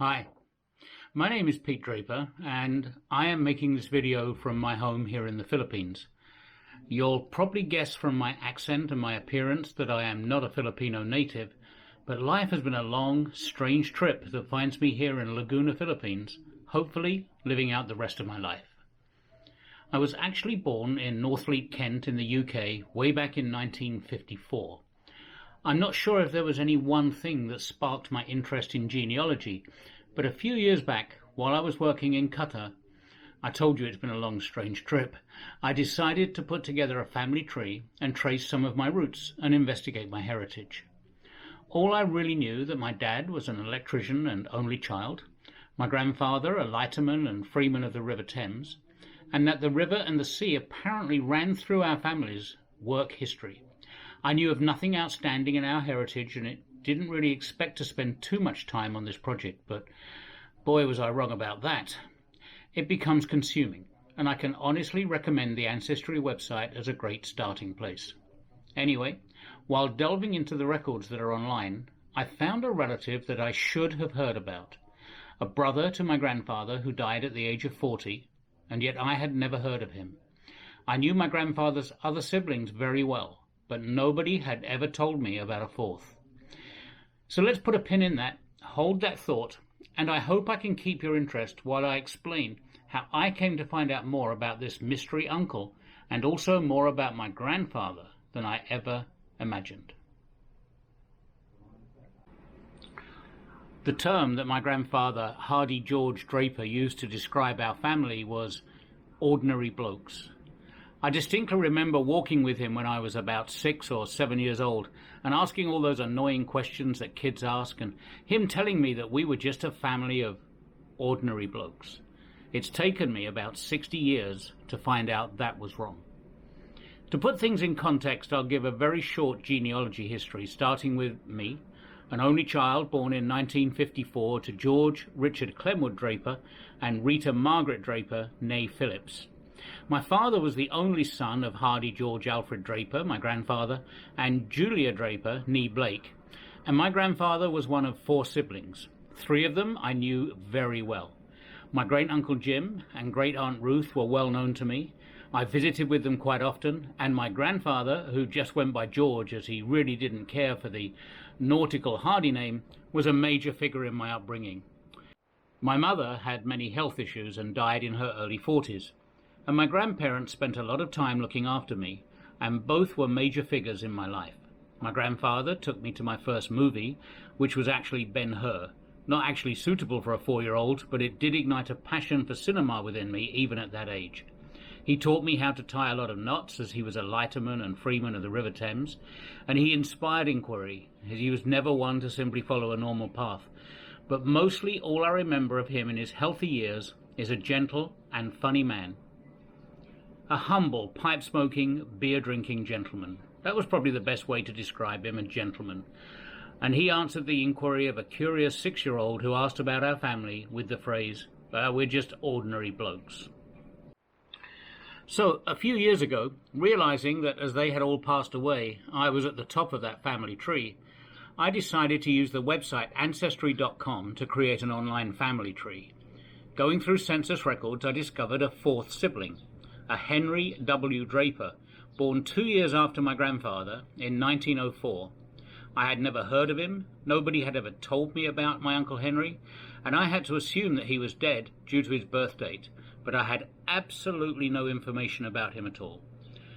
Hi, my name is Pete Draper and I am making this video from my home here in the Philippines. You'll probably guess from my accent and my appearance that I am not a Filipino native, but life has been a long, strange trip that finds me here in Laguna, Philippines, hopefully living out the rest of my life. I was actually born in Northfleet, Kent in the UK way back in 1954. I'm not sure if there was any one thing that sparked my interest in genealogy, but a few years back, while I was working in Qatar, I told you it's been a long, strange trip, I decided to put together a family tree and trace some of my roots and investigate my heritage. All I really knew that my dad was an electrician and only child, my grandfather a lighterman and freeman of the River Thames, and that the river and the sea apparently ran through our family's work history. I knew of nothing outstanding in our heritage, and it didn't really expect to spend too much time on this project, but boy was I wrong about that. It becomes consuming, and I can honestly recommend the Ancestry website as a great starting place. Anyway, while delving into the records that are online, I found a relative that I should have heard about, a brother to my grandfather who died at the age of 40, and yet I had never heard of him. I knew my grandfather's other siblings very well, but nobody had ever told me about a fourth. So let's put a pin in that, hold that thought, and I hope I can keep your interest while I explain how I came to find out more about this mystery uncle and also more about my grandfather than I ever imagined. The term that my grandfather, Hardy George Draper, used to describe our family was ordinary blokes. I distinctly remember walking with him when I was about 6 or 7 years old and asking all those annoying questions that kids ask, and him telling me that we were just a family of ordinary blokes. It's taken me about 60 years to find out that was wrong. To put things in context, I'll give a very short genealogy history, starting with me, an only child born in 1954 to George Richard Clemwood Draper and Rita Margaret Draper, née Phillips. My father was the only son of Hardy George Alfred Draper, my grandfather, and Julia Draper, née Blake, and my grandfather was one of 4 siblings. 3 of them I knew very well. My great-uncle Jim and great-aunt Ruth were well known to me. I visited with them quite often, and my grandfather, who just went by George as he really didn't care for the nautical Hardy name, was a major figure in my upbringing. My mother had many health issues and died in her early 40s. And my grandparents spent a lot of time looking after me, and both were major figures in my life. My grandfather took me to my first movie, which was actually Ben-Hur. Not actually suitable for a 4-year-old, but it did ignite a passion for cinema within me, even at that age. He taught me how to tie a lot of knots, as he was a lighterman and freeman of the River Thames, and he inspired inquiry, as he was never one to simply follow a normal path. But mostly all I remember of him in his healthy years is a gentle and funny man. A humble, pipe-smoking, beer-drinking gentleman. That was probably the best way to describe him, a gentleman. And he answered the inquiry of a curious 6-year-old who asked about our family with the phrase, we're just ordinary blokes. So, a few years ago, realizing that as they had all passed away, I was at the top of that family tree, I decided to use the website Ancestry.com to create an online family tree. Going through census records, I discovered a 4th sibling, a Henry W. Draper, born 2 years after my grandfather in 1904. I had never heard of him, nobody had ever told me about my Uncle Henry, and I had to assume that he was dead due to his birth date, but I had absolutely no information about him at all.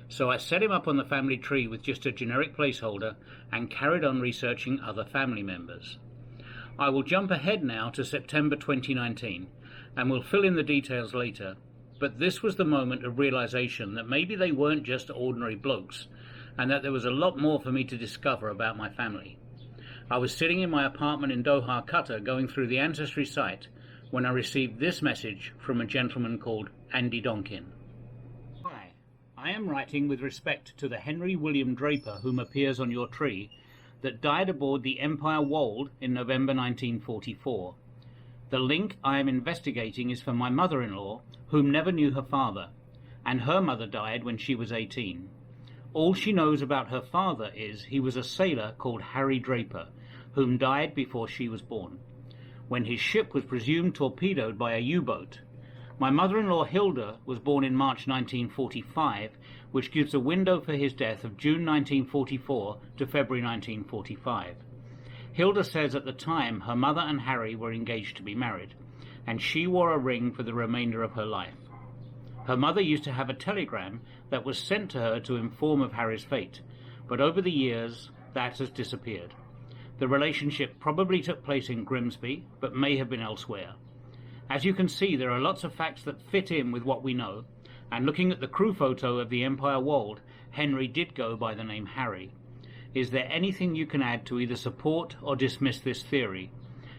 So I set him up on the family tree with just a generic placeholder and carried on researching other family members. I will jump ahead now to September 2019, and will fill in the details later. But this was the moment of realization that maybe they weren't just ordinary blokes, and that there was a lot more for me to discover about my family. I was sitting in my apartment in Doha, Qatar, going through the Ancestry site, when I received this message from a gentleman called Andy Donkin. Hi, I am writing with respect to the Henry William Draper whom appears on your tree, that died aboard the Empire Wold in November 1944. The link I am investigating is for my mother-in-law, whom never knew her father, and her mother died when she was 18. All she knows about her father is he was a sailor called Harry Draper, whom died before she was born. when his ship was presumed torpedoed by a U-boat. My mother-in-law Hilda was born in March 1945, which gives a window for his death of June 1944 to February 1945. Hilda says at the time her mother and Harry were engaged to be married, and she wore a ring for the remainder of her life. Her mother used to have a telegram that was sent to her to inform of Harry's fate, but over the years that has disappeared. The relationship probably took place in Grimsby, but may have been elsewhere. As you can see, there are lots of facts that fit in with what we know, and looking at the crew photo of the Empire Wold, Henry did go by the name Harry. Is there anything you can add to either support or dismiss this theory?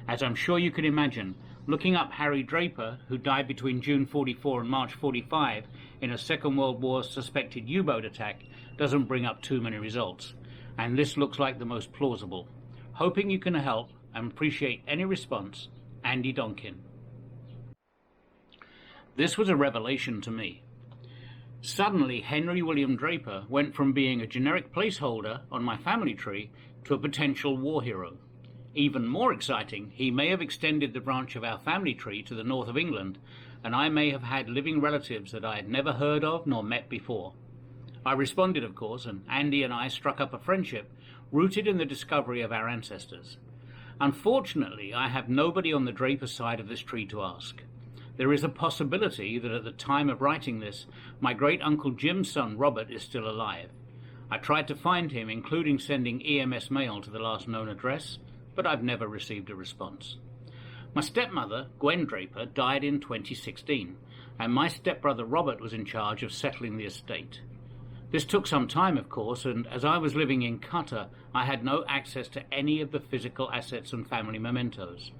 As I'm sure you can imagine, looking up Harry Draper, who died between June 44 and March 45 in a Second World War suspected U-boat attack, doesn't bring up too many results, and this looks like the most plausible. Hoping you can help and appreciate any response, Andy Donkin. This was a revelation to me. Suddenly, Henry William Draper went from being a generic placeholder on my family tree to a potential war hero. Even more exciting, he may have extended the branch of our family tree to the north of England, and I may have had living relatives that I had never heard of nor met before. I responded, of course, and Andy and I struck up a friendship rooted in the discovery of our ancestors. Unfortunately, I have nobody on the Draper side of this tree to ask. There is a possibility that at the time of writing this, my great-uncle Jim's son Robert is still alive. I tried to find him, including sending EMS mail to the last known address, but I've never received a response. My stepmother, Gwen Draper, died in 2016, and my stepbrother Robert was in charge of settling the estate. This took some time, of course, and as I was living in Qatar, I had no access to any of the physical assets and family mementos.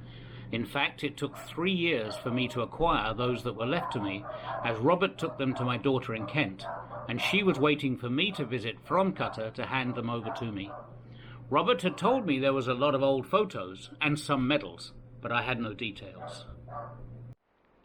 In fact, it took 3 years for me to acquire those that were left to me, as Robert took them to my daughter in Kent, and she was waiting for me to visit from Qatar to hand them over to me. Robert had told me there was a lot of old photos and some medals, but I had no details.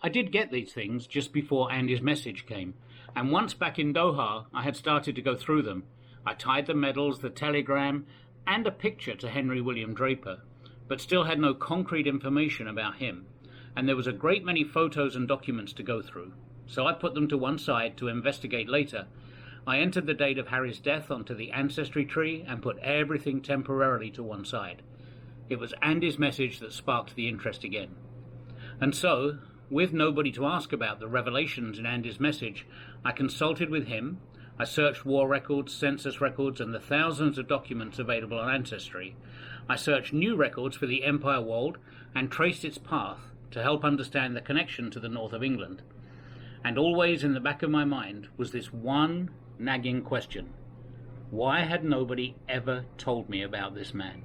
I did get these things just before Andy's message came, and once back in Doha, I had started to go through them. I tied the medals, the telegram, and a picture to Henry William Draper, but still had no concrete information about him, and there was a great many photos and documents to go through, so I put them to one side to investigate later. I entered the date of Harry's death onto the ancestry tree and put everything temporarily to one side. It was Andy's message that sparked the interest again. And so, with nobody to ask about the revelations in Andy's message, I consulted with him. I searched war records, census records, and the thousands of documents available on Ancestry. I searched new records for the Empire Wold and traced its path to help understand the connection to the north of England. And always in the back of my mind was this one nagging question. Why had nobody ever told me about this man?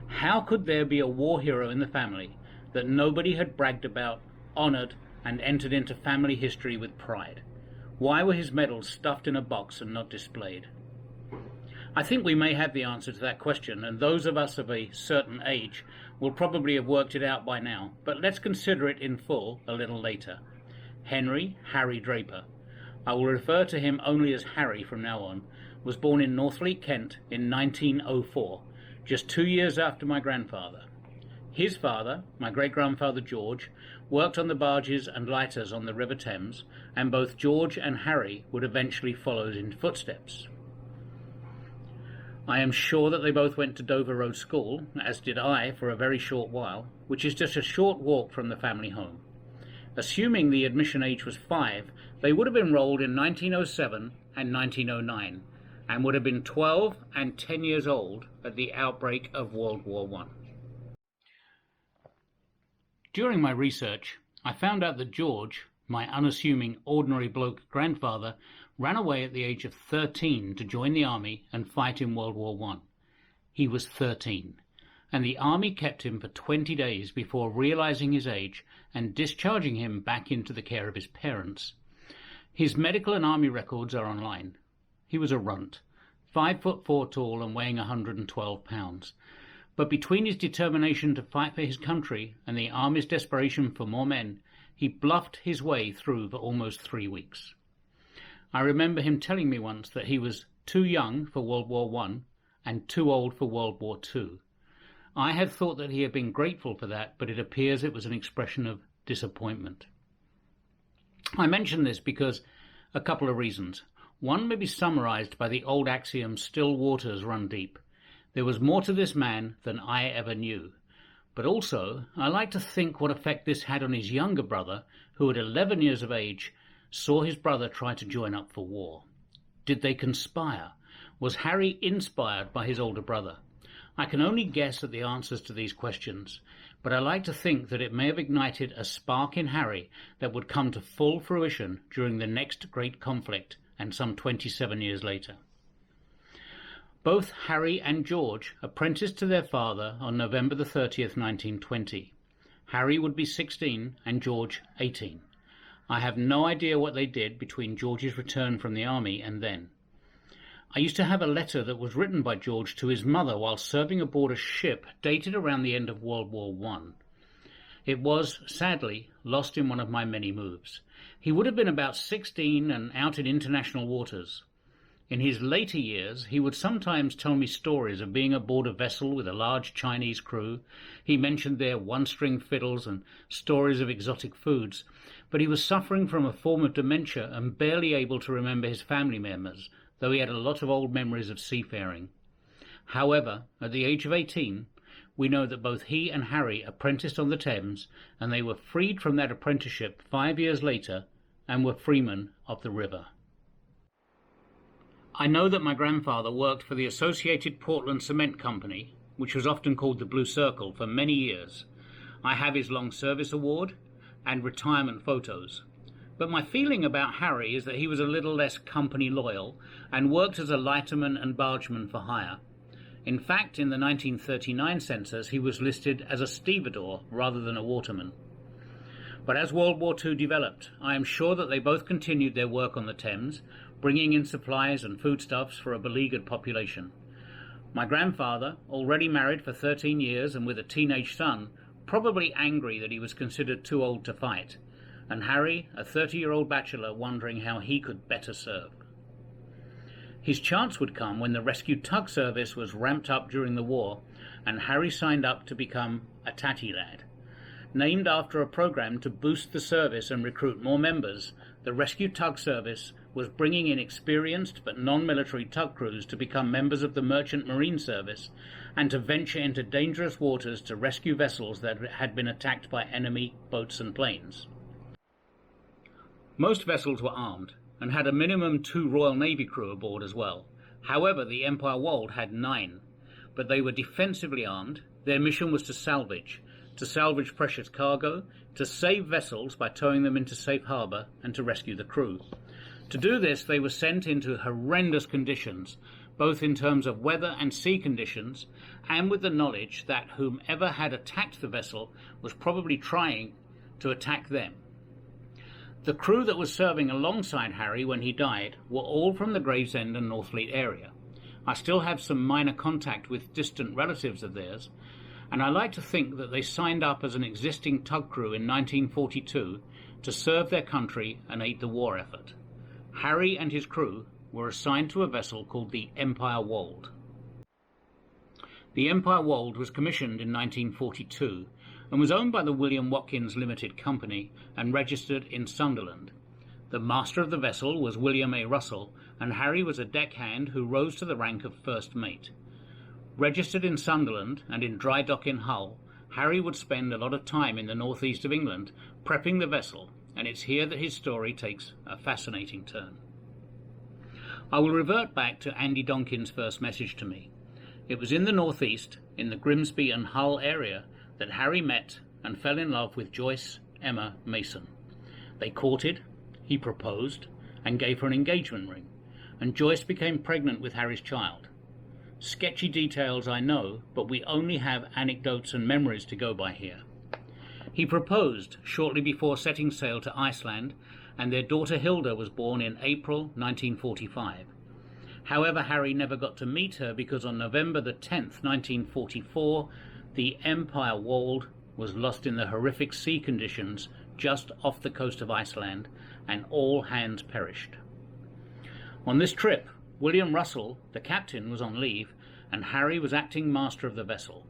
How could there be a war hero in the family that nobody had bragged about, honoured, and entered into family history with pride? Why were his medals stuffed in a box and not displayed? I think we may have the answer to that question, and those of us of a certain age will probably have worked it out by now, but let's consider it in full a little later. Harry Draper, I will refer to him only as Harry from now on, was born in Northfleet, Kent in 1904, just 2 years after my grandfather. His father, my great-grandfather George, worked on the barges and lighters on the River Thames, and both George and Harry would eventually follow in footsteps. I am sure that they both went to Dover Road School, as did I for a very short while, which is just a short walk from the family home. Assuming the admission age was 5, they would have enrolled in 1907 and 1909, and would have been 12 and 10 years old at the outbreak of World War I. During my research, I found out that George, my unassuming ordinary bloke grandfather, ran away at the age of 13 to join the army and fight in World War I. He was 13, and the army kept him for 20 days before realizing his age and discharging him back into the care of his parents. His medical and army records are online. He was a runt, 5'4" tall and weighing 112 pounds. But between his determination to fight for his country and the army's desperation for more men, he bluffed his way through for almost 3 weeks. I remember him telling me once that he was too young for World War I and too old for World War II. I had thought that he had been grateful for that, but it appears it was an expression of disappointment. I mention this because a couple of reasons. One may be summarized by the old axiom, still waters run deep. There was more to this man than I ever knew. But also, I like to think what effect this had on his younger brother, who at 11 years of age saw his brother try to join up for war. Did they conspire? Was Harry inspired by his older brother? I can only guess at the answers to these questions, but I like to think that it may have ignited a spark in Harry that would come to full fruition during the next great conflict, and some 27 years later. Both Harry and George apprenticed to their father on November the 30th, 1920. Harry would be 16 and George 18. I have no idea what they did between George's return from the army and then. I used to have a letter that was written by George to his mother while serving aboard a ship dated around the end of World War I. It was, sadly, lost in one of my many moves. He would have been about 16 and out in international waters. In his later years, he would sometimes tell me stories of being aboard a vessel with a large Chinese crew. He mentioned their one-string fiddles and stories of exotic foods, but he was suffering from a form of dementia and barely able to remember his family members, though he had a lot of old memories of seafaring. However, at the age of 18, we know that both he and Harry apprenticed on the Thames, and they were freed from that apprenticeship 5 years later and were freemen of the river. I know that my grandfather worked for the Associated Portland Cement Company, which was often called the Blue Circle, for many years. I have his long service award and retirement photos. But my feeling about Harry is that he was a little less company loyal and worked as a lighterman and bargeman for hire. In fact, in the 1939 census, he was listed as a stevedore rather than a waterman. But as World War II developed, I am sure that they both continued their work on the Thames, bringing in supplies and foodstuffs for a beleaguered population. My grandfather, already married for 13 years and with a teenage son, probably angry that he was considered too old to fight, and Harry, a 30-year-old bachelor, wondering how he could better serve. His chance would come when the rescue tug service was ramped up during the war, and Harry signed up to become a tatty lad. Named after a program to boost the service and recruit more members, the rescue tug service was bringing in experienced but non-military tug crews to become members of the Merchant Marine Service and to venture into dangerous waters to rescue vessels that had been attacked by enemy boats and planes. Most vessels were armed and had a minimum 2 Royal Navy crew aboard as well. However, the Empire Wold had 9, but they were defensively armed. Their mission was to salvage precious cargo, to save vessels by towing them into safe harbour, and to rescue the crew. To do this, they were sent into horrendous conditions, both in terms of weather and sea conditions, and with the knowledge that whomever had attacked the vessel was probably trying to attack them. The crew that was serving alongside Harry when he died were all from the Gravesend and Northfleet area. I still have some minor contact with distant relatives of theirs, and I like to think that they signed up as an existing tug crew in 1942 to serve their country and aid the war effort. Harry and his crew were assigned to a vessel called the Empire Wold. The Empire Wold was commissioned in 1942 and was owned by the William Watkins Limited Company and registered in Sunderland. The master of the vessel was William A. Russell, and Harry was a deckhand who rose to the rank of first mate. Registered in Sunderland and in dry dock in Hull, Harry would spend a lot of time in the northeast of England prepping the vessel, and it's here that his story takes a fascinating turn. I will revert back to Andy Donkin's first message to me. It was in the northeast, in the Grimsby and Hull area, that Harry met and fell in love with Joyce Emma Mason. They courted, he proposed, and gave her an engagement ring, and Joyce became pregnant with Harry's child. Sketchy details, I know, but we only have anecdotes and memories to go by here. He proposed shortly before setting sail to Iceland, and their daughter Hilda was born in April 1945. However, Harry never got to meet her because on November the 10th, 1944, the Empire Wold was lost in the horrific sea conditions just off the coast of Iceland, and all hands perished. On this trip, William Russell, the captain, was on leave, and Harry was acting master of the vessel.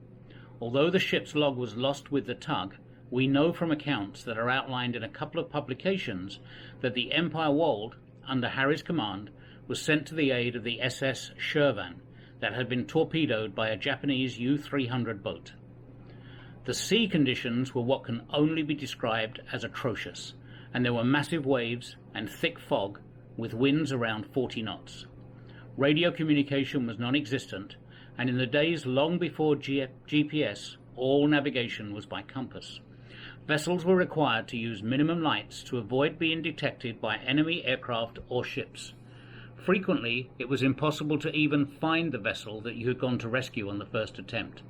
Although the ship's log was lost with the tug, we know from accounts that are outlined in a couple of publications that the Empire Wold, under Harry's command, was sent to the aid of the SS Shervan that had been torpedoed by a Japanese U-300 boat. The sea conditions were what can only be described as atrocious, and there were massive waves and thick fog with winds around 40 knots. Radio communication was non-existent, and in the days long before GPS, all navigation was by compass. Vessels were required to use minimum lights to avoid being detected by enemy aircraft or ships. Frequently, it was impossible to even find the vessel that you had gone to rescue on the first attempt.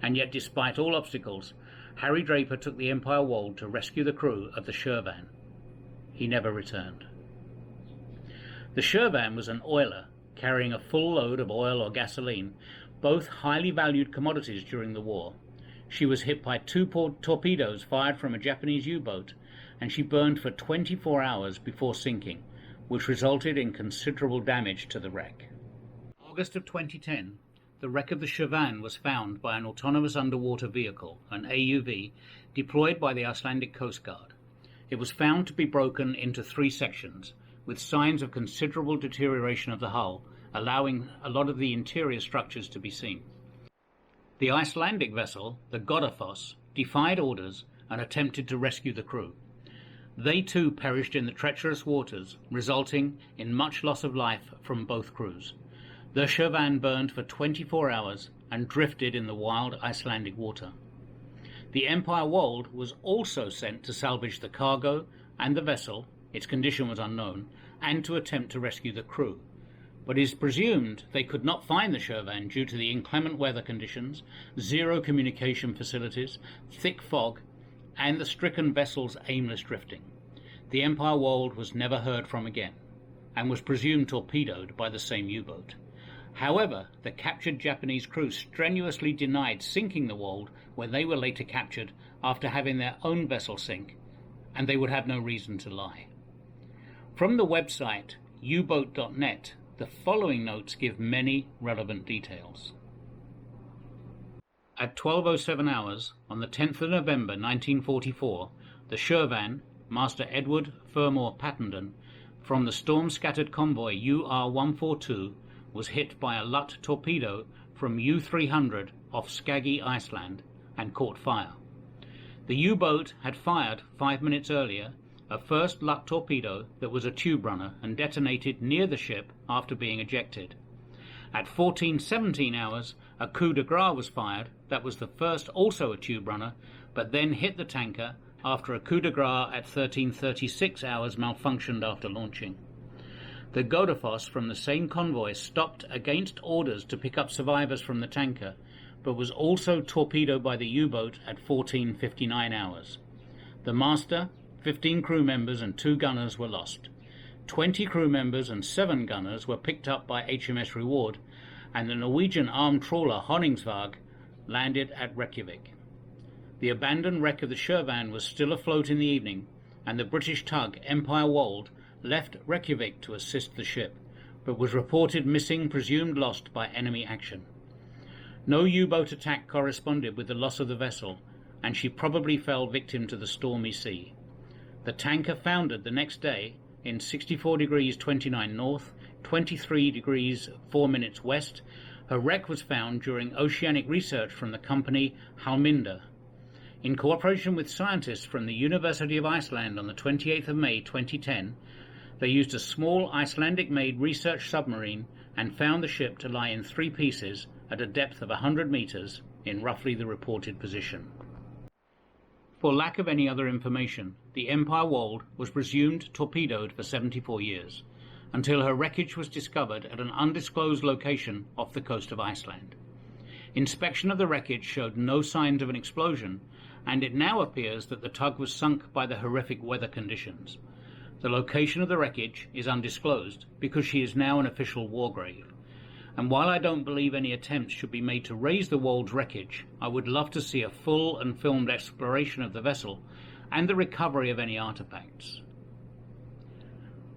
And yet, despite all obstacles, Harry Draper took the Empire Wold to rescue the crew of the Shervan. He never returned. The Shervan was an oiler, carrying a full load of oil or gasoline, both highly valued commodities during the war. She was hit by two torpedoes fired from a Japanese U-boat, and she burned for 24 hours before sinking, which resulted in considerable damage to the wreck. In August of 2010, the wreck of the Shervan was found by an autonomous underwater vehicle, an AUV, deployed by the Icelandic Coast Guard. It was found to be broken into 3 sections, with signs of considerable deterioration of the hull, allowing a lot of the interior structures to be seen. The Icelandic vessel, the Godafoss, defied orders and attempted to rescue the crew. They too perished in the treacherous waters, resulting in much loss of life from both crews. The Shervan burned for 24 hours and drifted in the wild Icelandic water. The Empire Wold was also sent to salvage the cargo and the vessel, its condition was unknown, and to attempt to rescue the crew. But it is presumed they could not find the Shervan due to the inclement weather conditions, zero communication facilities, thick fog, and the stricken vessel's aimless drifting. The Empire Wold was never heard from again, and was presumed torpedoed by the same U-boat. However, the captured Japanese crew strenuously denied sinking the Wold when they were later captured after having their own vessel sink, and they would have no reason to lie. From the website uboat.net, the following notes give many relevant details. At 12:07 hours on the 10th of November 1944, the Shervan, Master Edward Fermor Pattenden, from the storm-scattered convoy UR-142, was hit by a Lutt torpedo from U-300 off Skaggy, Iceland, and caught fire. The U-boat had fired 5 minutes earlier a first Lutt torpedo that was a tube runner and detonated near the ship after being ejected. At 14:17 hours, a coup de grace was fired that was the first, also a tube runner, but then hit the tanker after a coup de grace at 13:36 hours malfunctioned after launching. The Godafoss from the same convoy stopped against orders to pick up survivors from the tanker, but was also torpedoed by the U-boat at 14:59 hours. The master, 15 crew members and 2 gunners were lost. 20 crew members and 7 gunners were picked up by HMS Reward, and the Norwegian armed trawler Honningsvåg landed at Reykjavik. The abandoned wreck of the Shervan was still afloat in the evening, and the British tug Empire Wold left Reykjavik to assist the ship, but was reported missing, presumed lost by enemy action. No U-boat attack corresponded with the loss of the vessel, and she probably fell victim to the stormy sea. The tanker foundered the next day in 64 degrees 29 north, 23 degrees 4 minutes west. Her wreck was found during oceanic research from the company Halminda. In cooperation with scientists from the University of Iceland on the 28th of May 2010, they used a small Icelandic-made research submarine and found the ship to lie in 3 pieces at a depth of 100 meters in roughly the reported position. For lack of any other information, the Empire Wold was presumed torpedoed for 74 years, until her wreckage was discovered at an undisclosed location off the coast of Iceland. Inspection of the wreckage showed no signs of an explosion, and it now appears that the tug was sunk by the horrific weather conditions. The location of the wreckage is undisclosed because she is now an official war grave. And while I don't believe any attempts should be made to raise the Wold's wreckage, I would love to see a full and filmed exploration of the vessel and the recovery of any artifacts.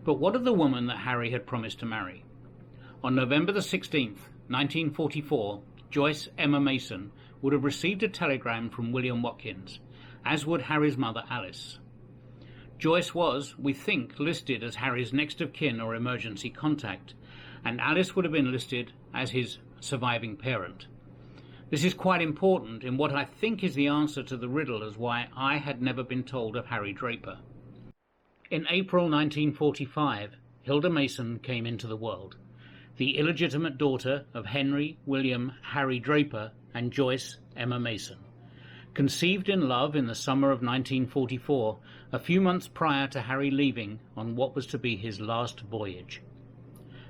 But what of the woman that Harry had promised to marry? On November the 16th, 1944, Joyce Emma Mason would have received a telegram from William Watkins, as would Harry's mother Alice. Joyce was, we think, listed as Harry's next of kin or emergency contact, and Alice would have been listed as his surviving parent. This is quite important in what I think is the answer to the riddle as why I had never been told of Harry Draper. In April 1945, Hilda Mason came into the world, the illegitimate daughter of Henry William Harry Draper and Joyce Emma Mason. Conceived in love in the summer of 1944, a few months prior to Harry leaving on what was to be his last voyage.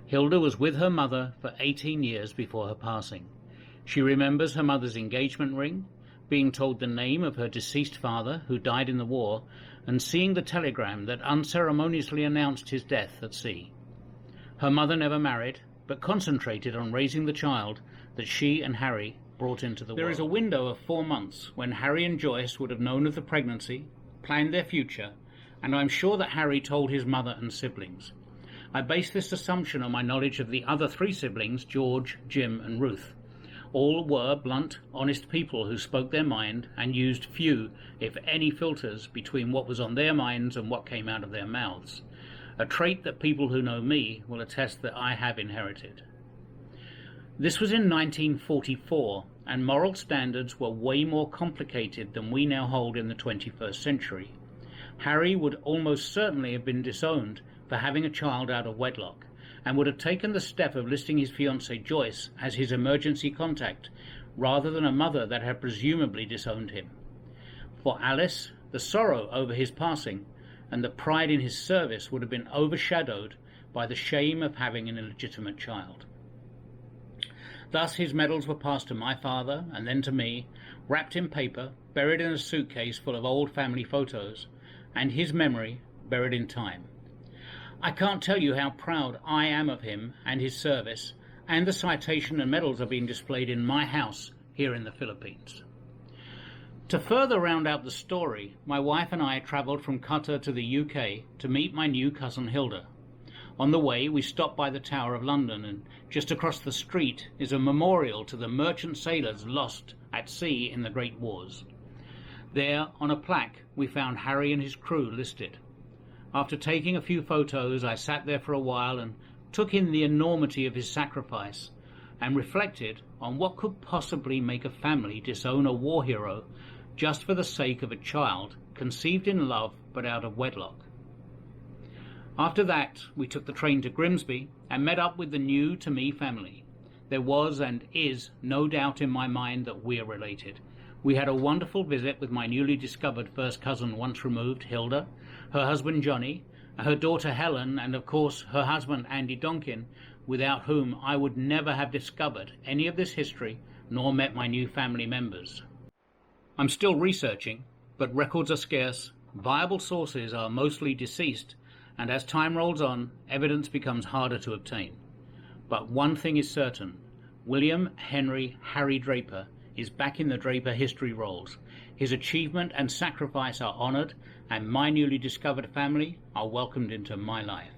Hilda was with her mother for 18 years before her passing. She remembers her mother's engagement ring, being told the name of her deceased father, who died in the war, and seeing the telegram that unceremoniously announced his death at sea. Her mother never married, but concentrated on raising the child that she and Harry brought into the world. There is a window of 4 months when Harry and Joyce would have known of the pregnancy, planned their future, and I'm sure that Harry told his mother and siblings. I base this assumption on my knowledge of the other 3 siblings, George, Jim, and Ruth. All were blunt, honest people who spoke their mind and used few, if any, filters between what was on their minds and what came out of their mouths, a trait that people who know me will attest that I have inherited. This was in 1944, and moral standards were way more complicated than we now hold in the 21st century. Harry would almost certainly have been disowned for having a child out of wedlock, and would have taken the step of listing his fiancée Joyce as his emergency contact, rather than a mother that had presumably disowned him. For Alice, the sorrow over his passing and the pride in his service would have been overshadowed by the shame of having an illegitimate child. Thus his medals were passed to my father and then to me, wrapped in paper, buried in a suitcase full of old family photos, and his memory buried in time. I can't tell you how proud I am of him and his service, and the citation and medals are being displayed in my house here in the Philippines. To further round out the story, my wife and I travelled from Qatar to the UK to meet my new cousin Hilda. On the way, we stopped by the Tower of London, and just across the street is a memorial to the merchant sailors lost at sea in the Great Wars. There, on a plaque, we found Harry and his crew listed. After taking a few photos, I sat there for a while and took in the enormity of his sacrifice and reflected on what could possibly make a family disown a war hero just for the sake of a child conceived in love but out of wedlock. After that, we took the train to Grimsby and met up with the new to me family. There was and is no doubt in my mind that we are related. We had a wonderful visit with my newly discovered first cousin once removed, Hilda, her husband Johnny, her daughter Helen, and of course her husband Andy Donkin, without whom I would never have discovered any of this history nor met my new family members. I'm still researching, but records are scarce, viable sources are mostly deceased, and as time rolls on, evidence becomes harder to obtain. But one thing is certain, William Henry Harry Draper is back in the Draper history rolls. His achievement and sacrifice are honoured, and my newly discovered family are welcomed into my life.